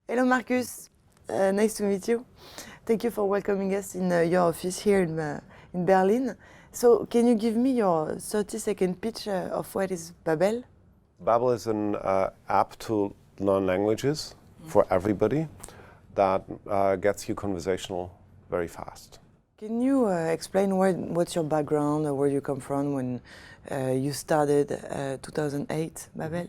Hello Markus, nice to meet you. Thank you for welcoming us in your office here in Berlin. So can you give me your 30-second pitch of what is Babel? Babel is an app to learn languages for everybody that gets you conversational very fast. Can you explain what's your background or where you come from when you started 2008 Babel?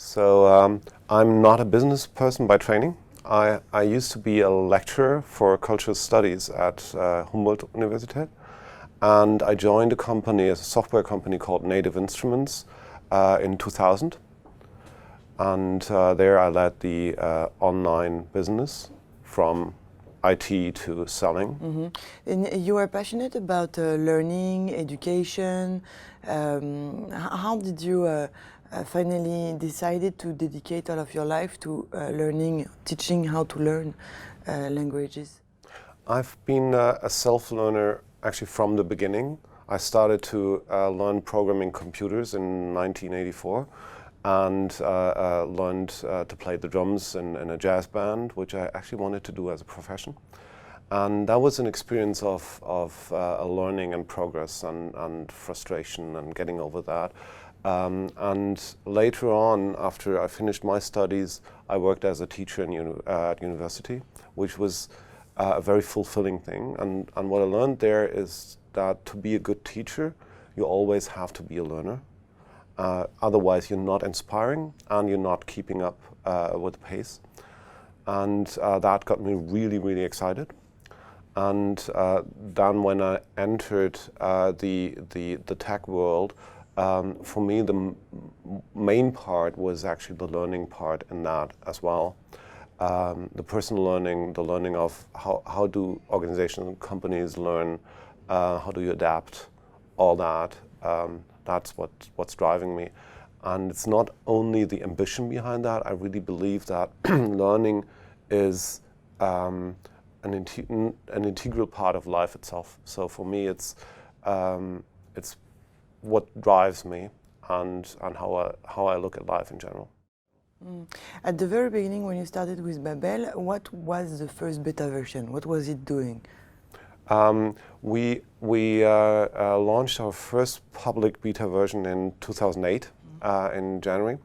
So I'm not a business person by training. I used to be a lecturer for cultural studies at Humboldt Universität, and I joined a company, a software company called Native Instruments in 2000. And there I led the online business from IT to selling. Mm-hmm. And you are passionate about learning, education. How did you finally decided to dedicate all of your life to learning, teaching how to learn languages? I've been a self-learner actually from the beginning. I started to learn programming computers in 1984 and learned to play the drums in a jazz band, which I actually wanted to do as a profession. And that was an experience of learning and progress and frustration and getting over that. And later on, after I finished my studies, I worked as a teacher at university, which was a very fulfilling thing. And what I learned there is that to be a good teacher, you always have to be a learner. Otherwise, you're not inspiring and you're not keeping up with the pace. And that got me really, really excited. And then when I entered the tech world, for me, the main part was actually the learning part in that as well. The personal learning, the learning of how do organizations and companies learn, how do you adapt, all that. That's what's driving me. And it's not only the ambition behind that. I really believe that learning is an integral part of life itself. So for me, it's what drives me and how I look at life in general. At the very beginning, when you started with Babel, what was the first beta version? What was it doing? We launched our first public beta version in 2008 in January,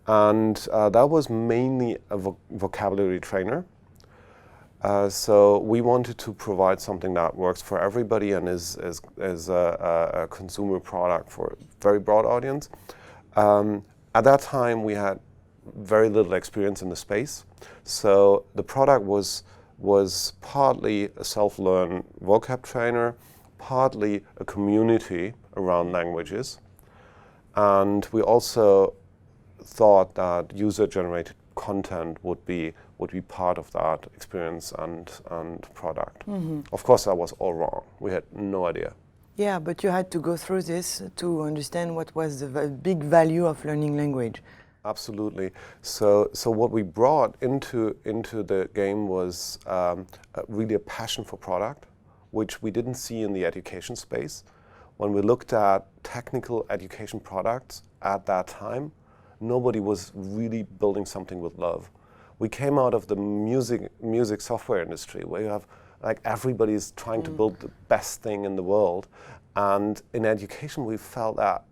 and that was mainly a vocabulary trainer. So we wanted to provide something that works for everybody and is a consumer product for a very broad audience. At that time, we had very little experience in the space, so the product was partly a self-learn vocab trainer, partly a community around languages, and we also thought that user-generated content would be part of that experience and product. Mm-hmm. Of course, that was all wrong. We had no idea. Yeah, but you had to go through this to understand what was the big value of learning language. Absolutely. So what we brought into the game was really a passion for product, which we didn't see in the education space. When we looked at technical education products at that time, nobody was really building something with love. We came out of the music software industry where you have like everybody's trying to build the best thing in the world, and in education we felt that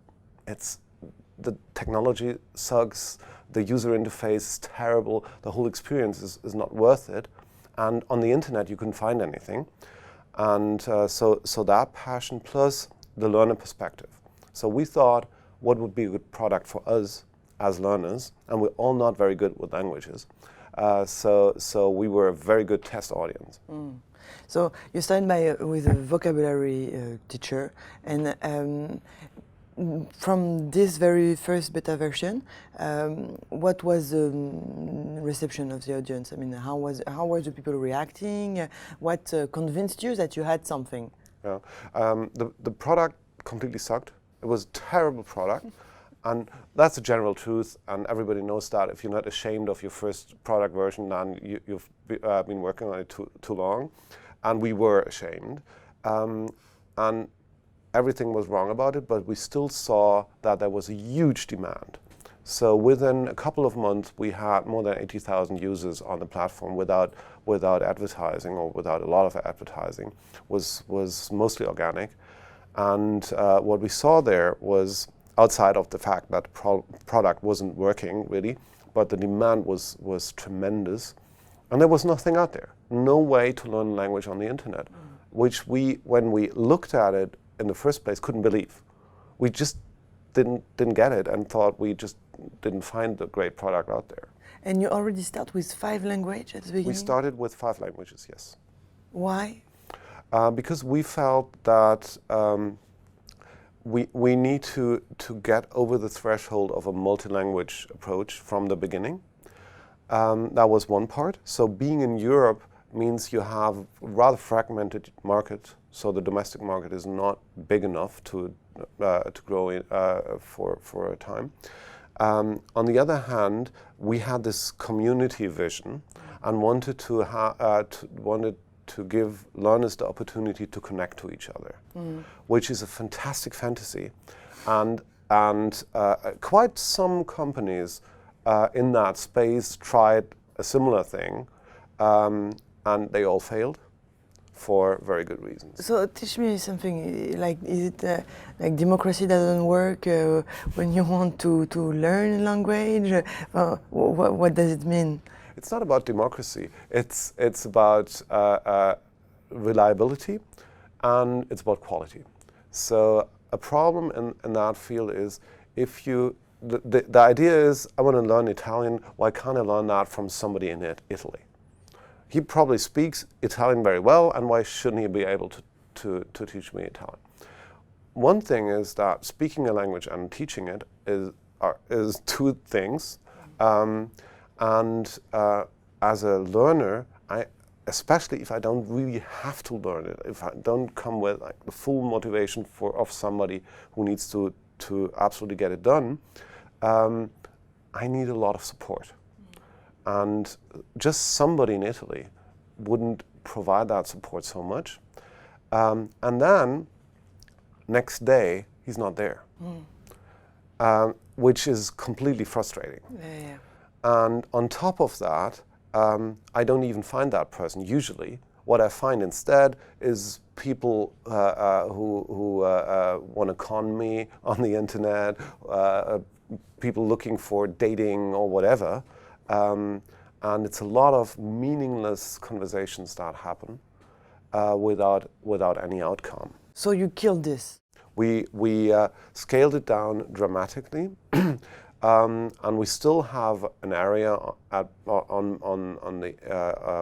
the technology sucks, the user interface is terrible, the whole experience is not worth it, and on the internet you couldn't find anything, and so that passion plus the learner perspective. So we thought, what would be a good product for us as learners, and we're all not very good with languages. So we were a very good test audience. Mm. So you started with a vocabulary teacher, and from this very first beta version, what was the reception of the audience? I mean, how were the people reacting? What convinced you that you had something? Yeah, the product completely sucked. It was a terrible product. And that's the general truth, and everybody knows that. If you're not ashamed of your first product version, then you've been working on it too long. And we were ashamed. And everything was wrong about it, but we still saw that there was a huge demand. So within a couple of months, we had more than 80,000 users on the platform without advertising, or without a lot of advertising. Was mostly organic. And what we saw there was, outside of the fact that the product wasn't working really, but the demand was tremendous. And there was nothing out there, no way to learn language on the internet, which we, when we looked at it in the first place, couldn't believe. We just didn't get it and thought we just didn't find the great product out there. And you already start with 5 languages at the beginning? We started with 5 languages, yes. Why? Because we felt that we need to get over the threshold of a multi-language approach from the beginning. That was one part. So being in Europe means you have a rather fragmented market, so the domestic market is not big enough to grow in, for a time. On the other hand, we had this community vision and wanted to give learners the opportunity to connect to each other, which is a fantastic fantasy, and quite some companies in that space tried a similar thing, and they all failed for very good reasons. So teach me something, like, is it like democracy doesn't work when you want to learn a language? What does it mean? It's not about democracy. It's about reliability, and it's about quality. So a problem in that field is, if you, the idea is, I want to learn Italian, why can't I learn that from somebody in Italy? He probably speaks Italian very well, and why shouldn't he be able to teach me Italian? One thing is that speaking a language and teaching it is 2 things. As a learner, especially if I don't really have to learn it, if I don't come with like the full motivation of somebody who needs to absolutely get it done, I need a lot of support. And just somebody in Italy wouldn't provide that support so much. And then, next day, he's not there, which is completely frustrating. Yeah. And on top of that, I don't even find that person usually. What I find instead is people who want to con me on the internet, people looking for dating or whatever. And it's a lot of meaningless conversations that happen without any outcome. So you killed this? We scaled it down dramatically. And we still have an area on the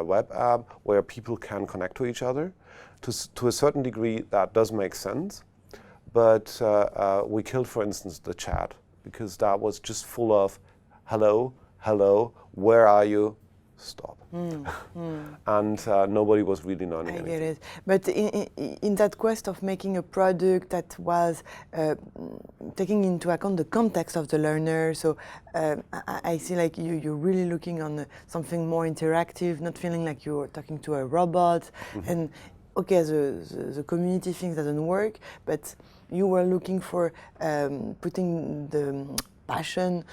web app where people can connect to each other. To a certain degree, that does make sense. But we killed, for instance, the chat, because that was just full of hello, where are you? Stop. And nobody was really learning anything. I get it. But in that quest of making a product that was taking into account the context of the learner, so I see like you're really looking on something more interactive, not feeling like you're talking to a robot. And okay, the community thing doesn't work, but you were looking for putting the passion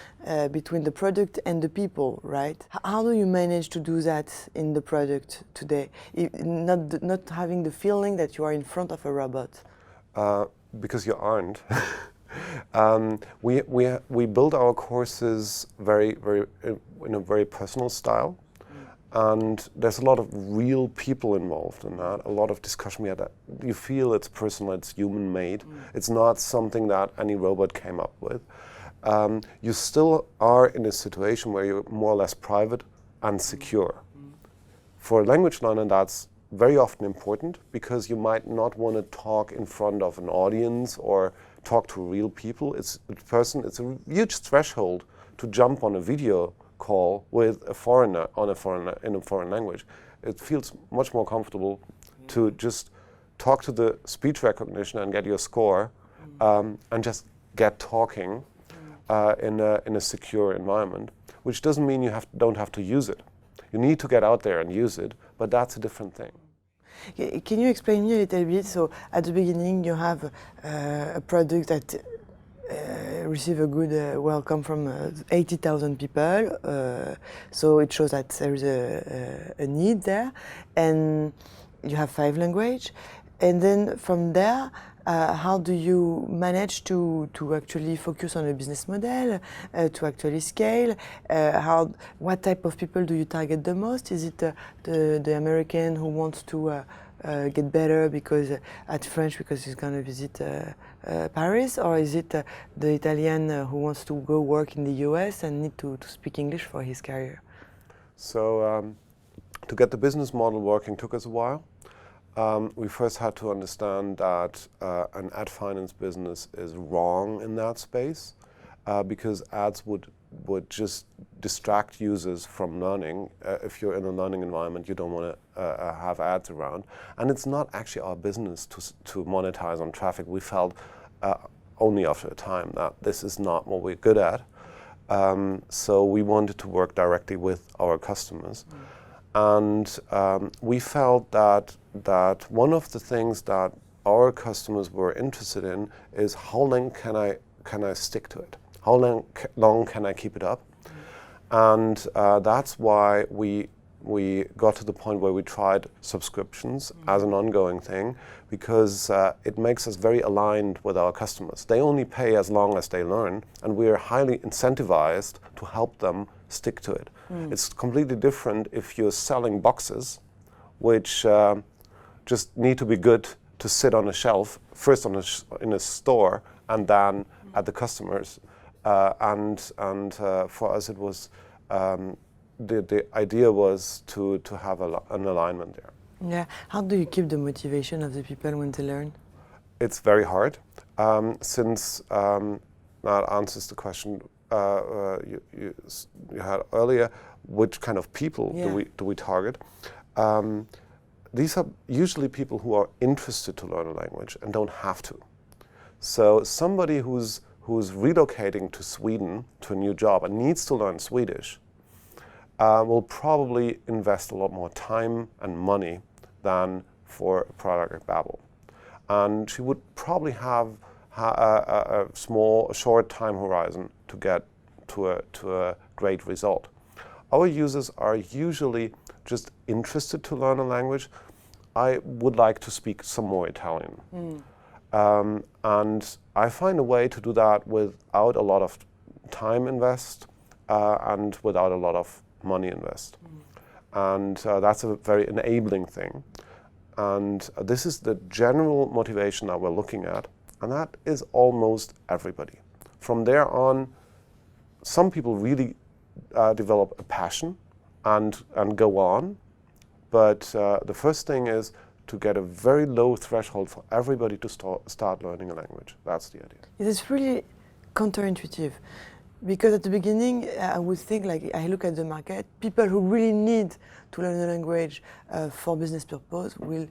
between the product and the people, right? How do you manage to do that in the product today, not having the feeling that you are in front of a robot? Because you aren't. We build our courses in a very personal style, and there's a lot of real people involved in that. A lot of discussion. You feel it's personal, it's human-made. It's not something that any robot came up with. You still are in a situation where you're more or less private and secure. For a language learner, that's very often important, because you might not want to talk in front of an audience or talk to real people. It's a huge threshold to jump on a video call with a foreigner in a foreign language. It feels much more comfortable to just talk to the speech recognition and get your score, and just get talking. In a secure environment, which doesn't mean you don't have to use it. You need to get out there and use it, but that's a different thing. Can you explain me a little bit? So at the beginning, you have a product that receive a good welcome from 80,000 people. So it shows that there is a need there, and you have 5 languages. And then from there, how do you manage to actually focus on a business model, to actually scale? What type of people do you target the most? Is it the American who wants to get better because at French because he's going to visit Paris, or is it the Italian who wants to go work in the US and need to speak English for his career? So to get the business model working took us a while. We first had to understand that an ad finance business is wrong in that space because ads would just distract users from learning. If you're in a learning environment, you don't want to have ads around. And it's not actually our business to monetize on traffic. We felt only after a time that this is not what we're good at. So we wanted to work directly with our customers. And we felt that one of the things that our customers were interested in is how long can I stick to it? How long can I keep it up? And that's why we got to the point where we tried subscriptions as an ongoing thing, because it makes us very aligned with our customers. They only pay as long as they learn, and we are highly incentivized to help them stick to it. It's completely different if you're selling boxes, which just need to be good to sit on a shelf, first in a store and then at the customers. And for us, it was the idea was to have an alignment there. Yeah. How do you keep the motivation of the people when they learn? It's very hard. Since that answers the question you had earlier, which kind of people do we target? These are usually people who are interested to learn a language and don't have to. So somebody who's relocating to Sweden to a new job and needs to learn Swedish will probably invest a lot more time and money than for a product like Babel. And she would probably have a short time horizon to get to a great result. Our users are usually just interested to learn a language. I would like to speak some more Italian. And I find a way to do that without a lot of time invest and without a lot of money invest. And that's a very enabling thing. And this is the general motivation that we're looking at. And that is almost everybody. From there on, some people really develop a passion and go on. But the first thing is to get a very low threshold for everybody to start learning a language. That's the idea. It is really counterintuitive. Because at the beginning, I would think, like, I look at the market, people who really need to learn a language for business purpose will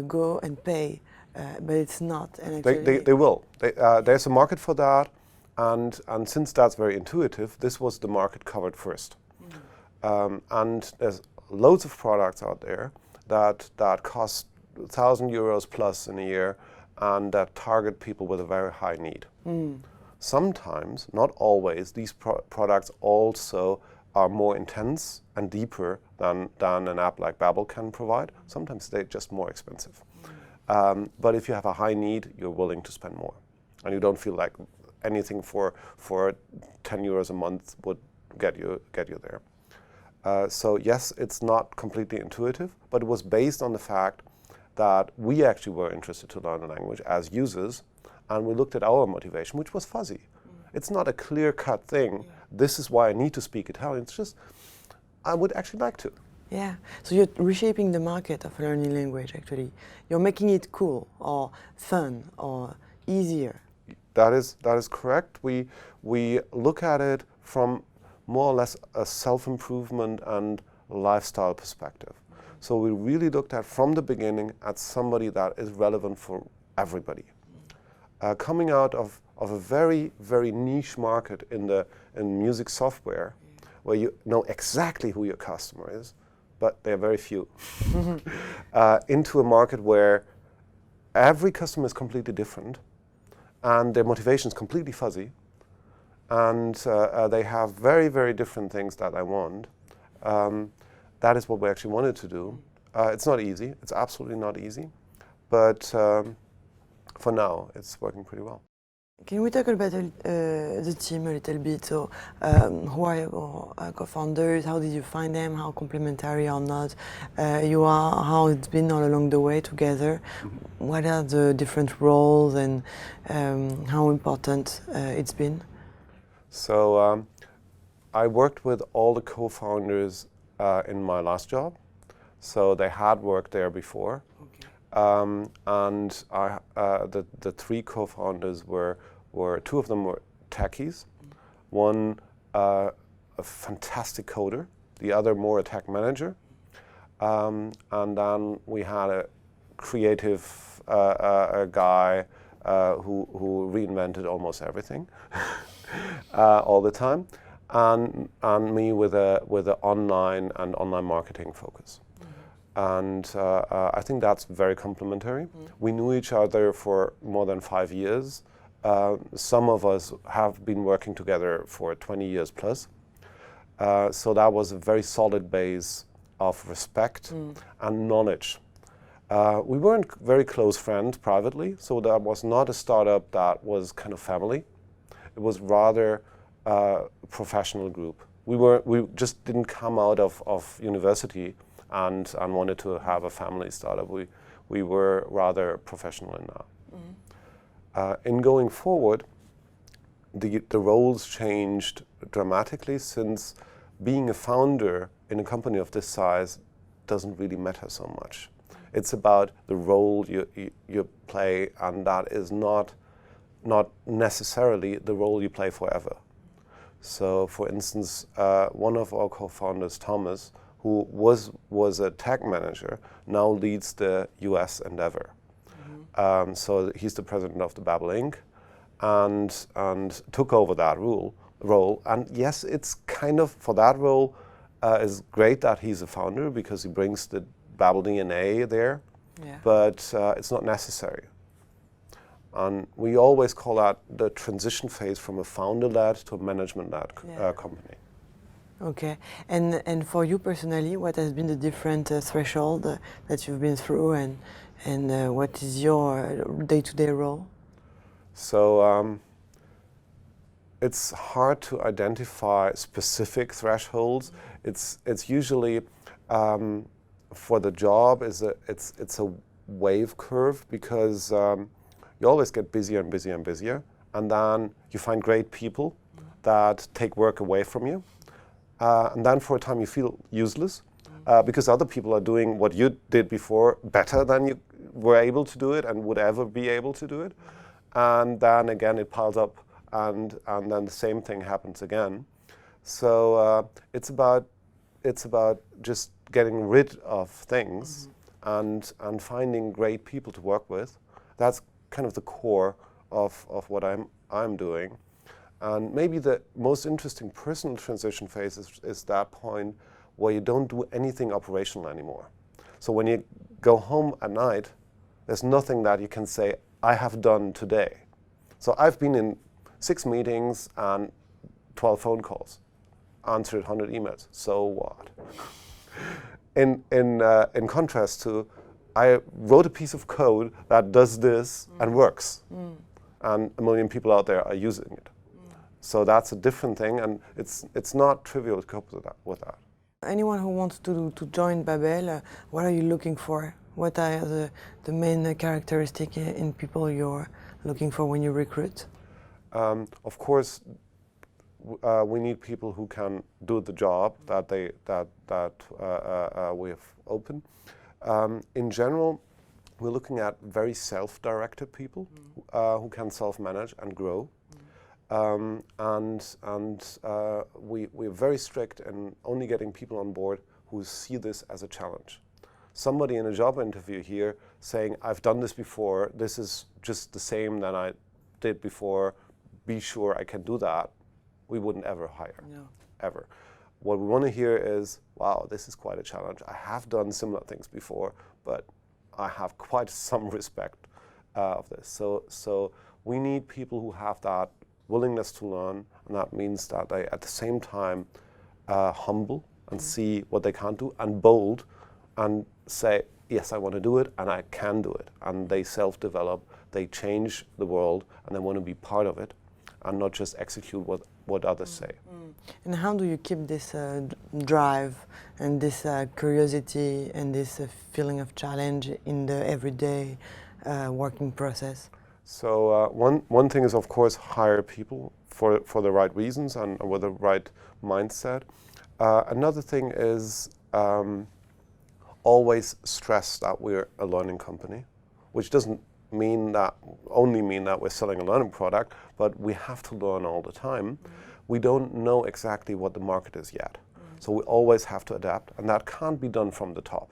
go and pay, but it's not. And they will. There's a market for that, and since that's very intuitive, this was the market covered first. And there's loads of products out there that cost €1,000 plus in a year, and that target people with a very high need. Sometimes, not always, these products also are more intense and deeper than an app like Babel can provide. Sometimes they're just more expensive. But if you have a high need, you're willing to spend more. And you don't feel like anything for €10 a month would get you there. So yes, it's not completely intuitive, but it was based on the fact that we actually were interested to learn a language as users, and we looked at our motivation, which was fuzzy. It's not a clear-cut thing. This is why I need to speak Italian. It's just, I would actually like to. Yeah. So you're reshaping the market of learning language, actually. You're making it cool or fun or easier. That is correct. We look at it from more or less a self-improvement and lifestyle perspective. So we really looked at, from the beginning, at somebody that is relevant for everybody. Coming out of a very, very niche market in music software, where you know exactly who your customer is, but they're very few, into a market where every customer is completely different and their motivation is completely fuzzy. and they have very, very different things that I want. That is what we actually wanted to do. It's not easy. It's absolutely not easy. But for now, it's working pretty well. Can we talk about the team a little bit? So, who are your co-founders? How did you find them? How complementary or not you are? How it's been all along the way together? What are the different roles and how important it's been? So I worked with all the co-founders in my last job. So they had worked there before. Okay. And the three co-founders were two of them were techies, one a fantastic coder, the other more a tech manager, and then we had a creative a guy who reinvented almost everything all the time, and me with a online and online marketing focus. And I think that's very complementary. We knew each other for more than 5 years. Some of us have been working together for 20 years plus. So that was a very solid base of respect and knowledge. We weren't very close friends privately, so that was not a startup that was kind of family. It was rather a professional group. We just didn't come out of university and wanted to have a family startup. We were rather professional in that. In going forward, the roles changed dramatically, since being a founder in a company of this size doesn't really matter so much. It's about the role you play, and that is not necessarily the role you play forever. So, for instance, one of our co-founders, Thomas, who was a tech manager, now leads the US endeavor. So he's the president of the Babel Inc. and took over that role. And yes, it's kind of, for that role, it's great that he's a founder because he brings the Babel DNA there, but it's not necessary. And we always call that the transition phase from a founder-led to a management-led company. Okay, and for you personally, what has been the different threshold that you've been through, and what is your day-to-day role? So it's hard to identify specific thresholds. It's usually for the job it's a wave curve, because you always get busier and busier and busier, and then you find great people that take work away from you. And then for a time you feel useless because other people are doing what you did before better than you were able to do it and would ever be able to do it. And then again it piles up, and then the same thing happens again. So it's about just getting rid of things and finding great people to work with. That's kind of the core of what I'm doing. And maybe the most interesting personal transition phase is that point where you don't do anything operational anymore. So when you go home at night, there's nothing that you can say, I have done today. So I've been in 6 meetings and 12 phone calls, answered 100 emails. So what? In contrast to, I wrote a piece of code that does this and works. And 1 million people out there are using it. So that's a different thing, and it's not trivial to cope with that. Anyone who wants to join Babel, what are you looking for? What are the main characteristics in people you're looking for when you recruit? Of course, we need people who can do the job that we have open. In general, we're looking at very self-directed people who can self-manage and grow. We're very strict in only getting people on board who see this as a challenge. Somebody in a job interview here saying, I've done this before, this is just the same that I did before, be sure I can do that, we wouldn't ever hire, ever. What we want to hear is, wow, this is quite a challenge. I have done similar things before, but I have quite some respect of this. So we need people who have that willingness to learn and that means that they at the same time humble and see what they can't do, and bold and say, yes, I want to do it and I can do it. And they self-develop, they change the world, and they want to be part of it and not just execute what others say. And how do you keep this drive and this curiosity and this feeling of challenge in the everyday working process? So one thing is, of course, hire people for the right reasons and with the right mindset. Another thing is always stress that we're a learning company, which doesn't only mean that we're selling a learning product, but we have to learn all the time. We don't know exactly what the market is yet. So we always have to adapt, and that can't be done from the top.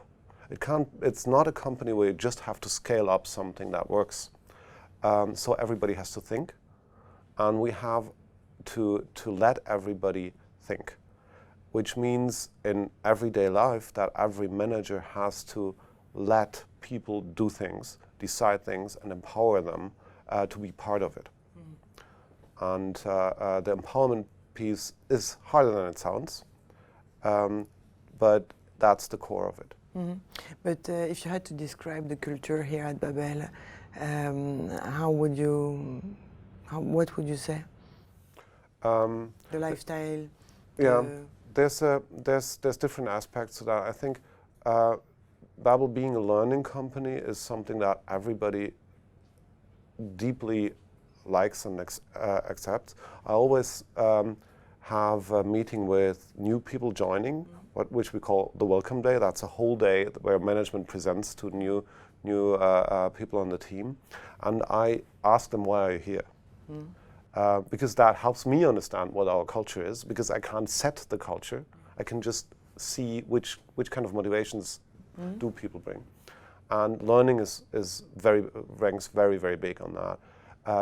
It's not a company where you just have to scale up something that works. So everybody has to think, and we have to let everybody think, which means in everyday life that every manager has to let people do things, decide things, and empower them to be part of it. And the empowerment piece is harder than it sounds, but that's the core of it. But if you had to describe the culture here at Babel, what would you say? The lifestyle? Yeah, there's different aspects to that. I think Babel being a learning company is something that everybody deeply likes and accepts. I always have a meeting with new people joining, which we call the Welcome Day. That's a whole day where management presents to new people on the team, and I ask them, why are you here? Because that helps me understand what our culture is, because I can't set the culture. I can just see which kind of motivations do people bring. And learning ranks very, very big on that.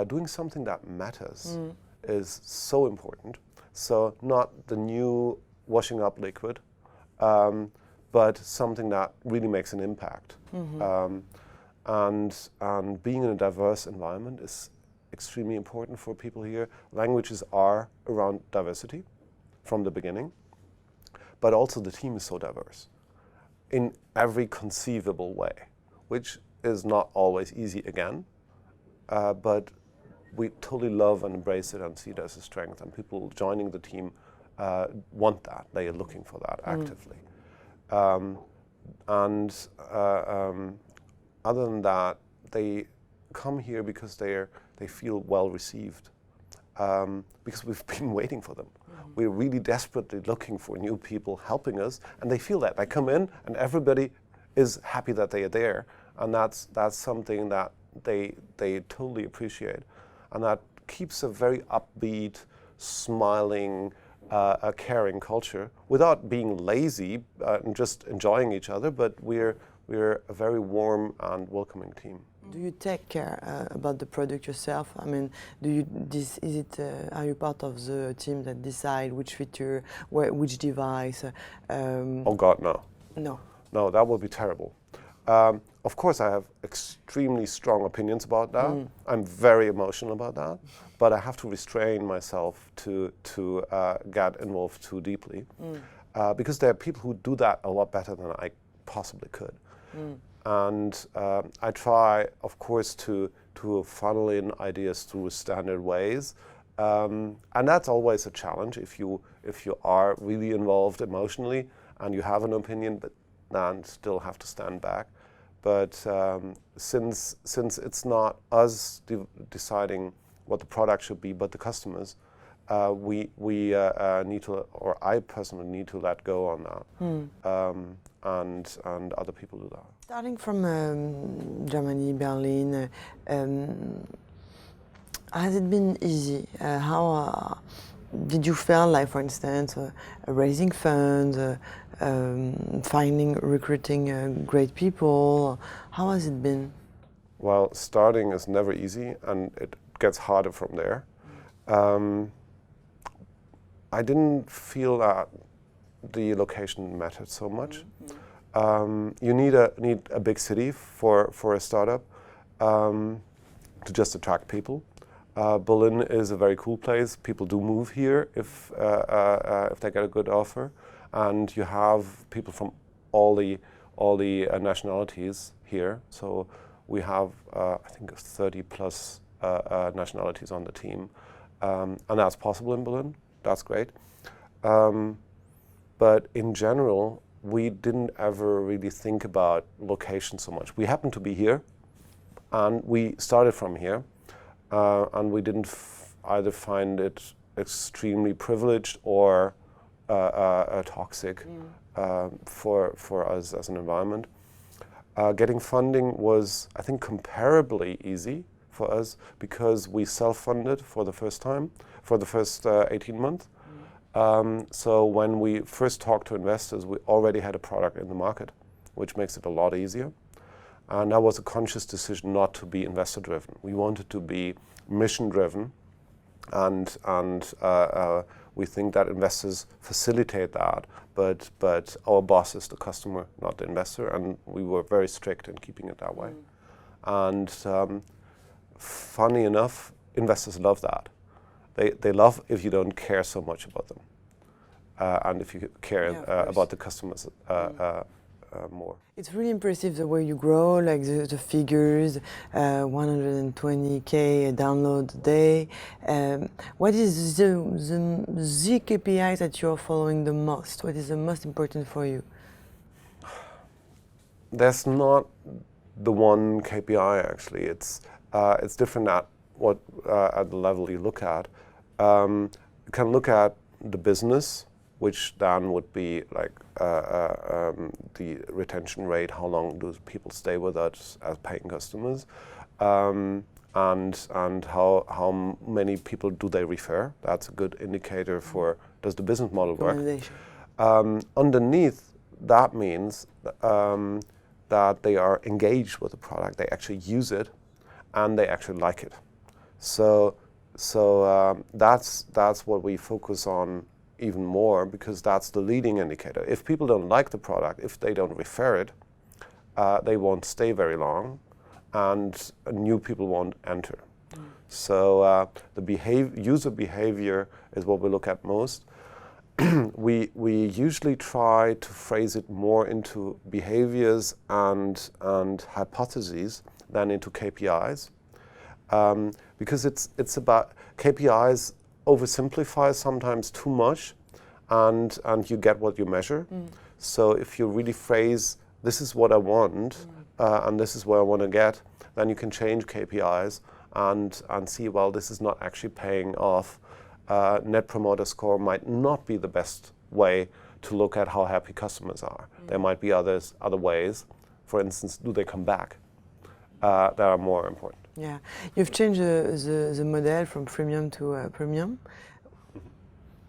Doing something that matters is so important. So not the new washing up liquid, but something that really makes an impact. And being in a diverse environment is extremely important for people here. Languages are around diversity from the beginning, but also the team is so diverse in every conceivable way, which is not always easy again, but we totally love and embrace it and see it as a strength, and people joining the team want that. They are looking for that actively. Other than that, they come here because they feel well received, because we've been waiting for them. We're really desperately looking for new people helping us, and they feel that. They come in and everybody is happy that they are there, and that's something that they totally appreciate, and that keeps a very upbeat, smiling, a caring culture without being lazy and just enjoying each other, but we're a very warm and welcoming team. Do you take care about the product yourself? I mean, are you part of the team that decide which feature, which device? Oh God, no. No. No, that would be terrible. Of course, I have extremely strong opinions about that. I'm very emotional about that, but I have to restrain myself to get involved too deeply, because there are people who do that a lot better than I possibly could. And I try, of course, to funnel in ideas through standard ways, and that's always a challenge if you are really involved emotionally and you have an opinion, but then still have to stand back. But since it's not us deciding what the product should be, but the customers, we need to, or I personally need to let go on that, and other people do that. Starting from Germany, Berlin, has it been easy? How did you feel like, for instance, raising funds, recruiting great people? How has it been? Well, starting is never easy, and it gets harder from there. I didn't feel that the location mattered so much. You need a big city for a startup to just attract people. Berlin is a very cool place. People do move here if they get a good offer, and you have people from all the nationalities here. So we have I think 30 plus nationalities on the team, and that's possible in Berlin. That's great. But in general, we didn't ever really think about location so much. We happened to be here, and we started from here, and we didn't either find it extremely privileged or toxic for us as an environment. Getting funding was, I think, comparably easy for us because we self-funded for the first time, for the first 18 months. So when we first talked to investors, we already had a product in the market, which makes it a lot easier. And that was a conscious decision not to be investor-driven. We wanted to be mission-driven, and we think that investors facilitate that, but our boss is the customer, not the investor, and we were very strict in keeping it that way. And funny enough, investors love that. They love if you don't care so much about them, and if you care about the customers more. It's really impressive the way you grow, like the figures, 120K download a day. What is the KPI that you're following the most? What is the most important for you? There's not the one KPI actually. It's different at the level you look at. You can look at the business, which then would be like the retention rate, how long do people stay with us as paying customers, and how many people do they refer. That's a good indicator for does the business model work. Underneath that means that they are engaged with the product, they actually use it, and they actually like it. So that's what we focus on even more, because that's the leading indicator. If people don't like the product, if they don't refer it, they won't stay very long, and new people won't enter. So the user behavior is what we look at most. We usually try to phrase it more into behaviors and hypotheses than into KPIs, because it's about KPIs oversimplify sometimes too much, and you get what you measure. So if you really phrase, this is what I want, and this is where I want to get, then you can change KPIs and see, well, this is not actually paying off. Net Promoter Score might not be the best way to look at how happy customers are. There might be other ways. For instance, do they come back? That are more important. Yeah, you've changed the model from freemium to premium.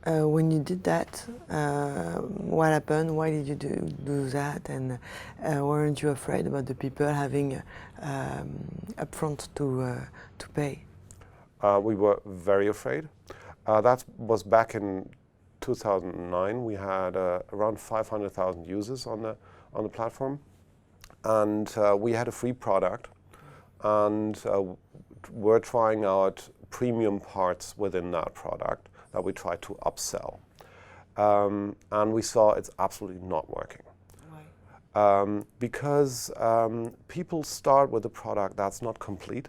When you did that, what happened? Why did you do that? And weren't you afraid about the people having upfront to pay? We were very afraid. That was back in 2009. We had around 500,000 users on the platform, and we had a free product, and we're trying out premium parts within that product that we try to upsell, and we saw it's absolutely not working. Why? Because people start with a product that's not complete,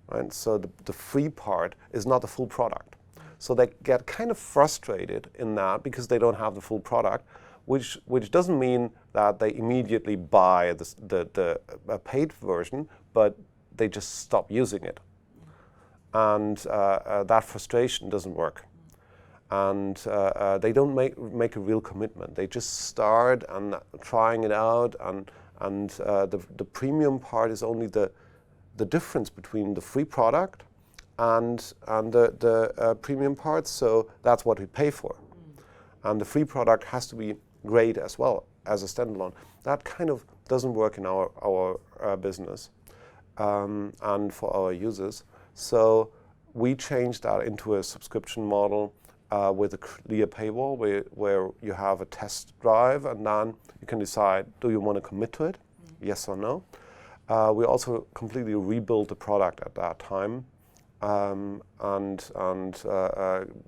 right? So the free part is not the full product. So they get kind of frustrated in that because they don't have the full product, which doesn't mean that they immediately buy the paid version, but they just stop using it. And that frustration doesn't work. And they don't make a real commitment. They just start and trying it out, and the premium part is only the difference between the free product and the premium part, so that's what we pay for. And the free product has to be great as well as a standalone. That kind of doesn't work in our business and for our users. So we changed that into a subscription model with a clear paywall where you have a test drive, and then you can decide, do you want to commit to it? Yes or no. We also completely rebuilt the product at that time. and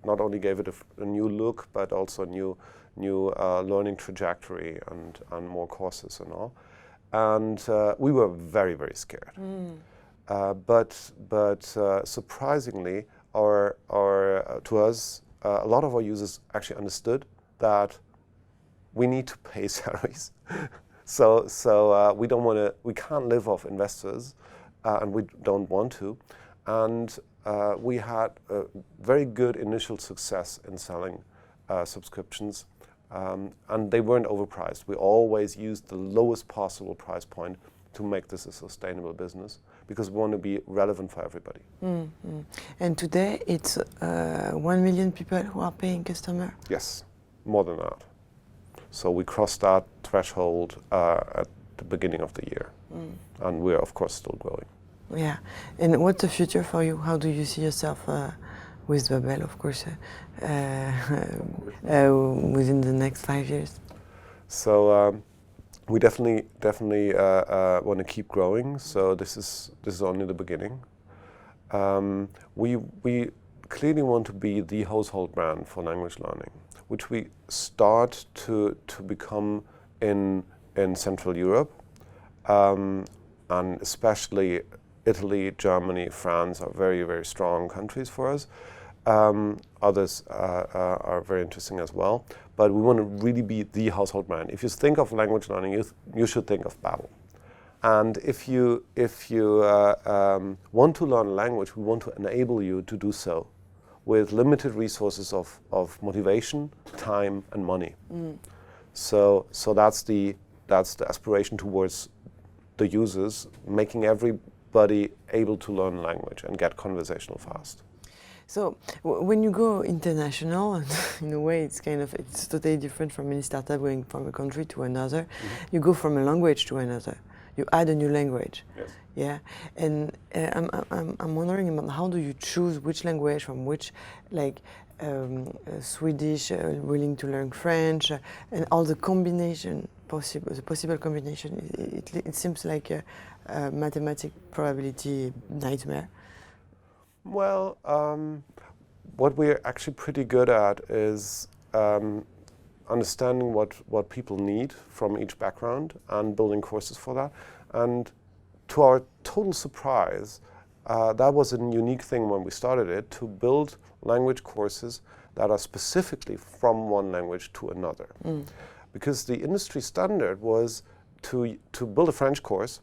not only gave it a new look, but also a new learning trajectory and more courses and all. And we were very, very scared. But surprisingly, to us, a lot of our users actually understood that we need to pay salaries. So we can't live off investors, and we don't want to. And we had a very good initial success in selling subscriptions, and they weren't overpriced. We always used the lowest possible price point to make this a sustainable business, because we want to be relevant for everybody. And today it's 1 million people who are paying customer? Yes, more than that. So we crossed that threshold at the beginning of the year, and we're of course still growing. Yeah, and what's the future for you? How do you see yourself with Babel, of course, within the next 5 years? So we definitely want to keep growing. So this is only the beginning. We clearly want to be the household brand for language learning, which we start to become in Central Europe, and especially Italy, Germany, France are very, very strong countries for us. Others are very interesting as well. But we want to really be the household brand. If you think of language learning, you should think of Babel. And if you want to learn a language, we want to enable you to do so with limited resources of motivation, time, and money. So that's the aspiration towards the users, making everybody able to learn language and get conversational fast. So when you go international, in a way it's totally different from any startup going from a country to another. You go from a language to another. You add a new language. Yes. Yeah, and I'm wondering about how do you choose which language from which, like Swedish, willing to learn French, and all the combination the possible combination. It seems like a mathematic probability nightmare. Well, what we're actually pretty good at is understanding what people need from each background and building courses for that. And to our total surprise, that was a unique thing when we started it, to build language courses that are specifically from one language to another. Because the industry standard was to build a French course,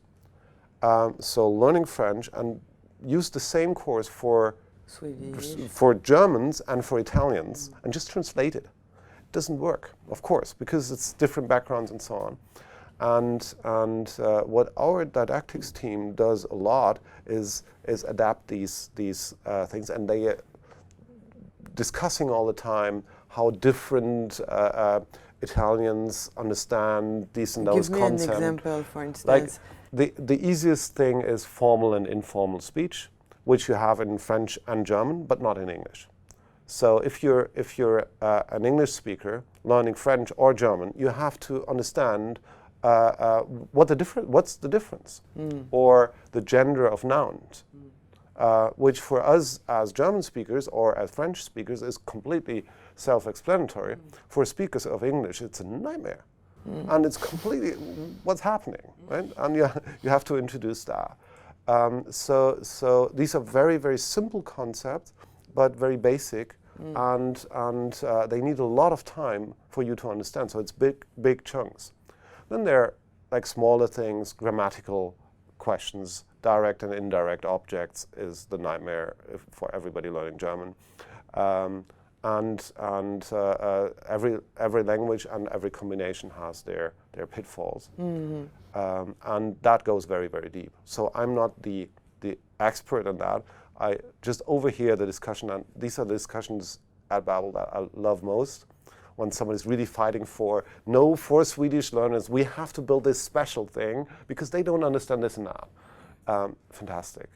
so learning French, and use the same course for Swedish, for Germans and for Italians, and just translate it. It doesn't work, of course, because it's different backgrounds and so on. And what our Didactics team does a lot is adapt these things, and they discussing all the time how different Italians understand these and those concepts. Give me an example, for instance. Like the easiest thing is formal and informal speech, which you have in French and German, but not in English. So if you're an English speaker learning French or German, you have to understand what's the difference, or the gender of nouns, which for us as German speakers or as French speakers is completely self-explanatory. For speakers of English, it's a nightmare, and it's completely what's happening, right? And you have to introduce that. So these are very, very simple concepts, but very basic, and they need a lot of time for you to understand. So it's big chunks. Then there are like smaller things, grammatical questions, direct and indirect objects is the nightmare for everybody learning German. Every language and every combination has their pitfalls, and that goes very, very deep. So I'm not the expert in that. I just overhear the discussion, and these are the discussions at Babel that I love most. When somebody's really fighting for Swedish learners, we have to build this special thing because they don't understand this and that. Fantastic.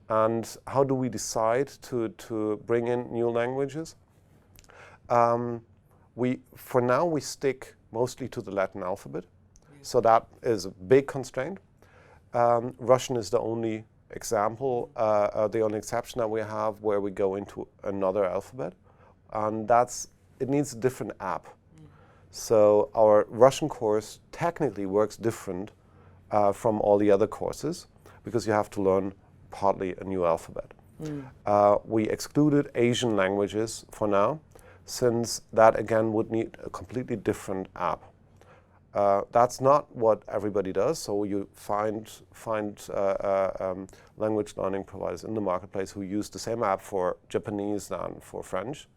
And how do we decide to bring in new languages? For now we stick mostly to the Latin alphabet, so that is a big constraint. Russian is the only example, the only exception that we have where we go into another alphabet, and it needs a different app. So our Russian course technically works different from all the other courses because you have to learn partly a new alphabet. We excluded Asian languages for now, since that again would need a completely different app. That's not what everybody does, so you find language learning providers in the marketplace who use the same app for Japanese than for French.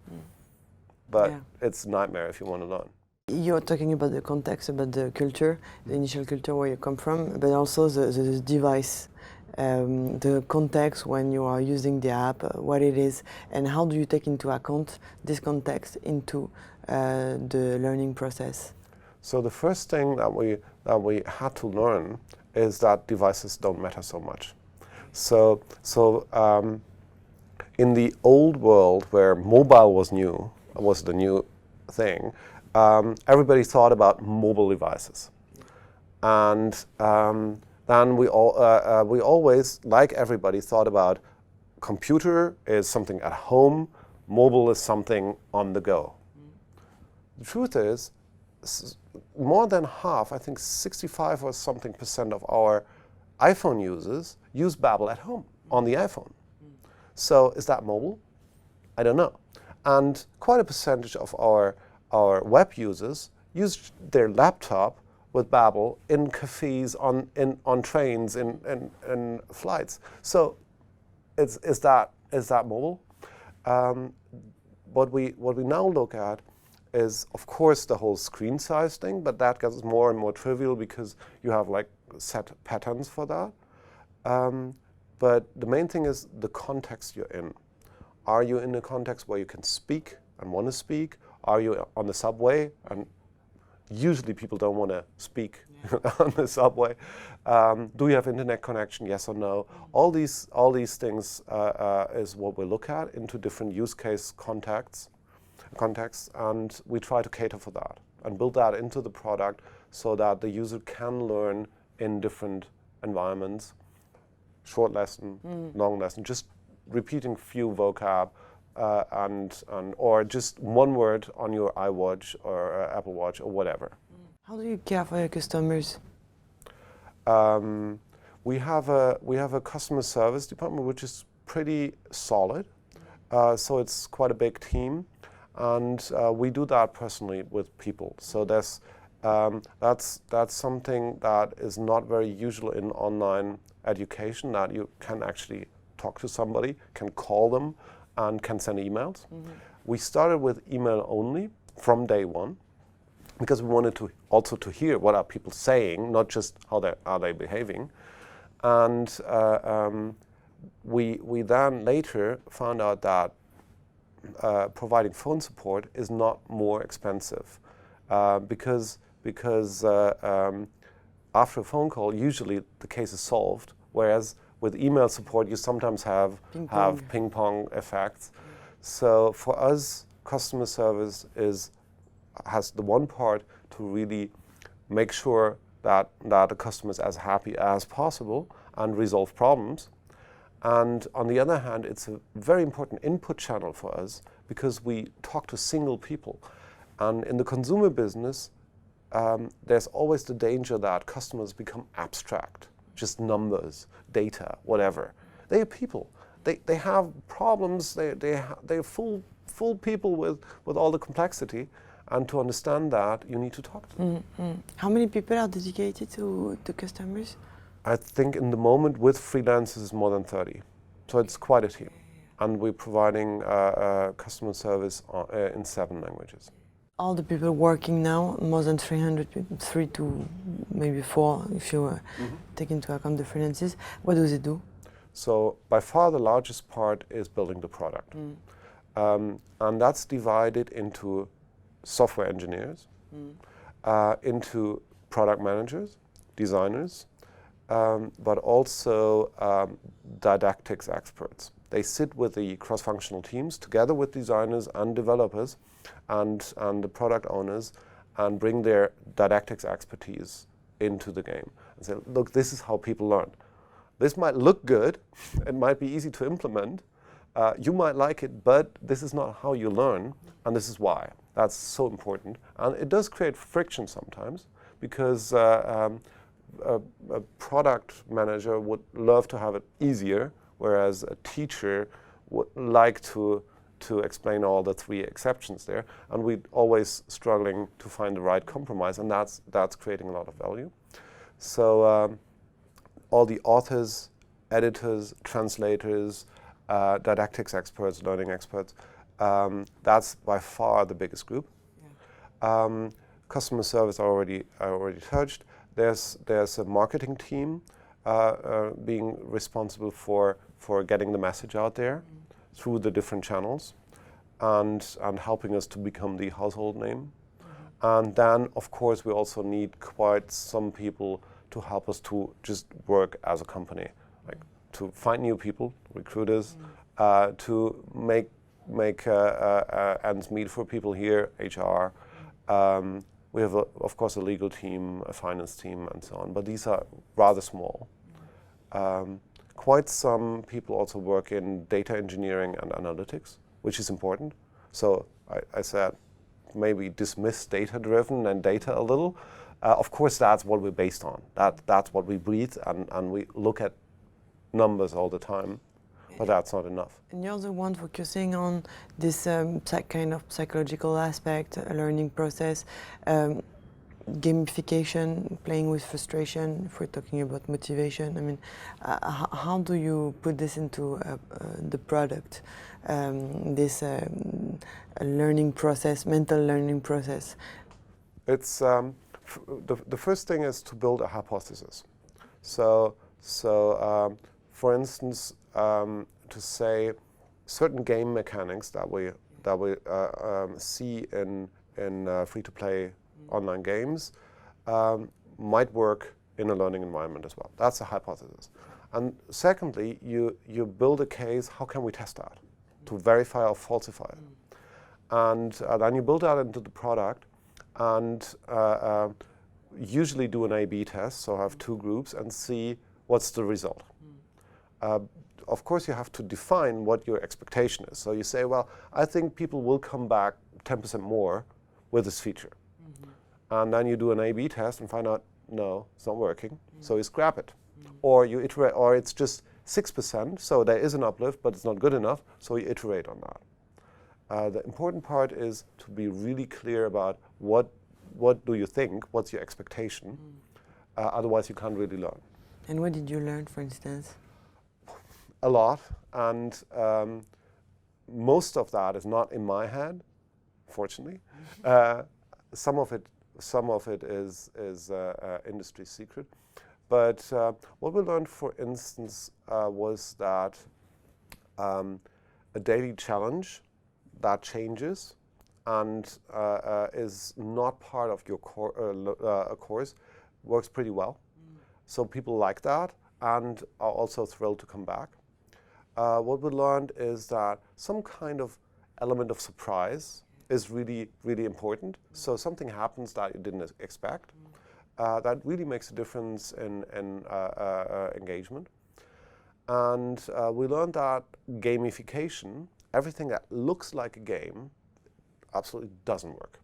But it's a nightmare if you want to learn. You're talking about the context, about the culture, the initial culture where you come from, but also the device, the context when you are using the app, what it is, and how do you take into account this context into the learning process? So the first thing that we had to learn is that devices don't matter so much. So in the old world where mobile was the new thing, everybody thought about mobile devices, and then we always, like everybody, thought about computer is something at home, mobile is something on the go. The truth is, more than half, I think 65 or something % of our iPhone users use Babel at home on the iPhone. So is that mobile? I don't know. And quite a percentage of our web users use their laptop with Babel in cafes, on trains, in flights. So is that mobile? What we now look at is, of course, the whole screen size thing, but that gets more and more trivial because you have like set patterns for that. But the main thing is the context you're in. Are you in a context where you can speak and want to speak? Are you on the subway? And usually people don't want to speak on the subway. Do you have internet connection? Yes or no? All these things is what we look at into different use case contexts, and we try to cater for that and build that into the product so that the user can learn in different environments, short lesson, long lesson, just repeating few vocab, or just one word on your iWatch or Apple Watch or whatever. How do you care for your customers? We have a customer service department which is pretty solid, so it's quite a big team, and we do that personally with people. So that's something that is not very usual in online education, that you can actually talk to somebody, can call them, and can send emails. We started with email only from day one because we wanted to also to hear what are people saying, not just how are they behaving. And we then later found out that providing phone support is not more expensive because after a phone call, usually the case is solved, whereas with email support, you sometimes have ping-pong effects. So for us, customer service has the one part to really make sure that the customer is as happy as possible and resolve problems. And on the other hand, it's a very important input channel for us because we talk to single people. And in the consumer business, there's always the danger that customers become abstract, just numbers, data, whatever. They are people. They have problems. They're full people with all the complexity. And to understand that, you need to talk to them. How many people are dedicated to customers? I think in the moment with freelancers more than 30. So it's quite a team. And we're providing customer service in 7 languages. All the people working now, more than 300 people, 3 to maybe 4 if you take into account the freelancers, what do they do? So by far the largest part is building the product. And that's divided into software engineers, into product managers, designers, but also didactics experts. They sit with the cross-functional teams together with designers and developers and the product owners and bring their didactics expertise into the game and say, look, this is how people learn. this might look good, it might be easy to implement, you might like it, but this is not how you learn, and this is why. That's so important. And it does create friction sometimes, because a product manager would love to have it easier, whereas a teacher would like to explain all the three exceptions there, and we're always struggling to find the right compromise, and that's creating a lot of value. So all the authors, editors, translators, didactics experts, learning experts, that's by far the biggest group. Yeah. Customer service I already touched. There's a marketing team being responsible for getting the message out there through the different channels, and helping us to become the household name. And then, of course, we also need quite some people to help us to just work as a company, like to find new people, recruiters, to make ends meet for people here, HR. We have, of course, a legal team, a finance team, and so on, but these are rather small. Quite some people also work in data engineering and analytics, which is important. So I said maybe dismiss data-driven and data a little. Of course, that's what we're based on. That's what we breathe, and we look at numbers all the time, but that's not enough. And you're the one focusing on this kind of psychological aspect, learning process, gamification, playing with frustration, if we're talking about motivation. I mean, how do you put this into the product, this learning process, mental learning process? It's the first thing is to build a hypothesis. So for instance, to say certain game mechanics that we see in free-to-play online games might work in a learning environment as well. That's a hypothesis. And secondly, you build a case, how can we test that? To verify or falsify it. And then you build that into the product, and usually do an A/B test, so have two groups, and see what's the result. Of course, you have to define what your expectation is. So you say, well, I think people will come back 10% more with this feature. And then you do an A/B test and find out, no, it's not working, so you scrap it. Or you iterate, or it's just 6%, so there is an uplift, but it's not good enough, so you iterate on that. The important part is to be really clear about what do you think, what's your expectation, otherwise you can't really learn. And what did you learn, for instance? A lot, and most of that is not in my head, fortunately. Some of it is industry secret. But what we learned, for instance, was that a daily challenge that changes and is not part of your course works pretty well. So people like that and are also thrilled to come back. What we learned is that some kind of element of surprise is really, really important. So something happens that you didn't expect. That really makes a difference in engagement. And we learned that gamification, everything that looks like a game, absolutely doesn't work.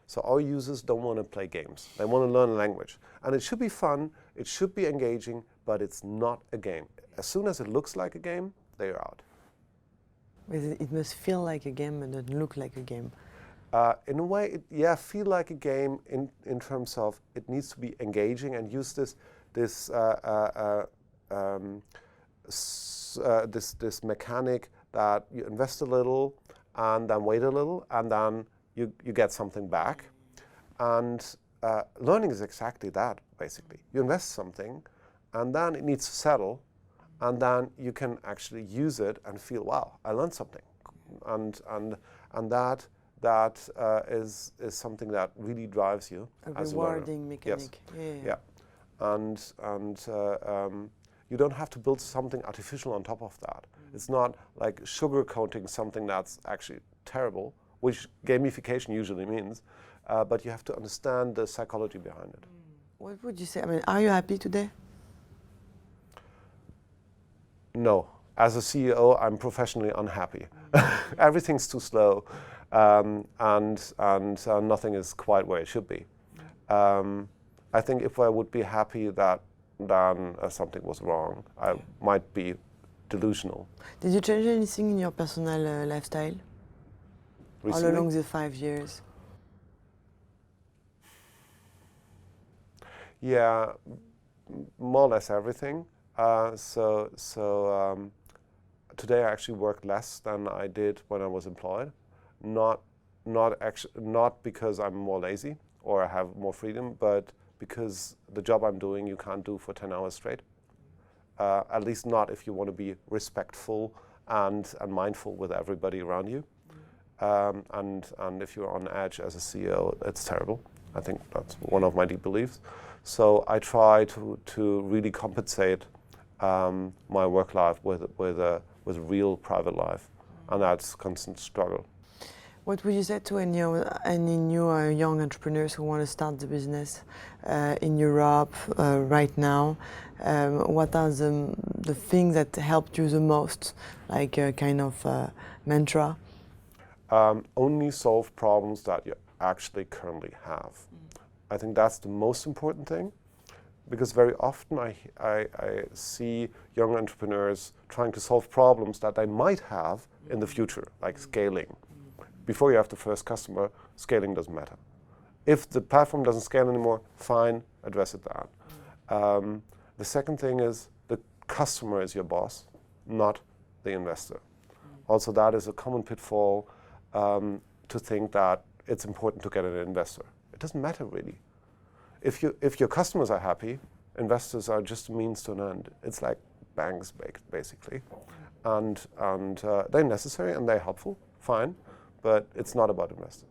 So our users don't want to play games. They want to learn a language. And it should be fun, it should be engaging, but it's not a game. As soon as it looks like a game, they're out. It must feel like a game and not look like a game. In a way, feel like a game in terms of it needs to be engaging and use this mechanic that you invest a little and then wait a little and then you get something back. And learning is exactly that, basically. You invest something and then it needs to settle, and then you can actually use it and feel, wow, I learned something. And that is something that really drives you as a learner. Rewarding mechanic. Yes. Yeah. And you don't have to build something artificial on top of that. It's not like sugarcoating something that's actually terrible, which gamification usually means, but you have to understand the psychology behind it. What would you say? I mean, are you happy today? No. As a CEO, I'm professionally unhappy. Everything's too slow, and nothing is quite where it should be. I think if I would be happy that then something was wrong, I might be delusional. Did you change anything in your personal lifestyle Recently? all along the 5 years? Yeah, more or less everything. Today I actually work less than I did when I was employed. Not because I'm more lazy or I have more freedom, but because the job I'm doing you can't do for 10 hours straight. At least not if you want to be respectful and mindful with everybody around you. And if you're on edge as a CEO, it's terrible. I think that's one of my deep beliefs. So I try to really compensate my work life with real private life, and that's constant struggle. What would you say to any new young entrepreneurs who want to start the business in Europe right now? What are the things that helped you the most, like a kind of mantra? Only solve problems that you actually currently have. I think that's the most important thing, because very often I see young entrepreneurs trying to solve problems that they might have in the future, like scaling. Before you have the first customer, scaling doesn't matter. If the platform doesn't scale anymore, fine, address it then. The second thing is the customer is your boss, not the investor. Also, that is a common pitfall, to think that it's important to get an investor. It doesn't matter really. If your customers are happy, investors are just a means to an end. It's like banks, basically. And they're necessary and they're helpful, fine, but it's not about investors.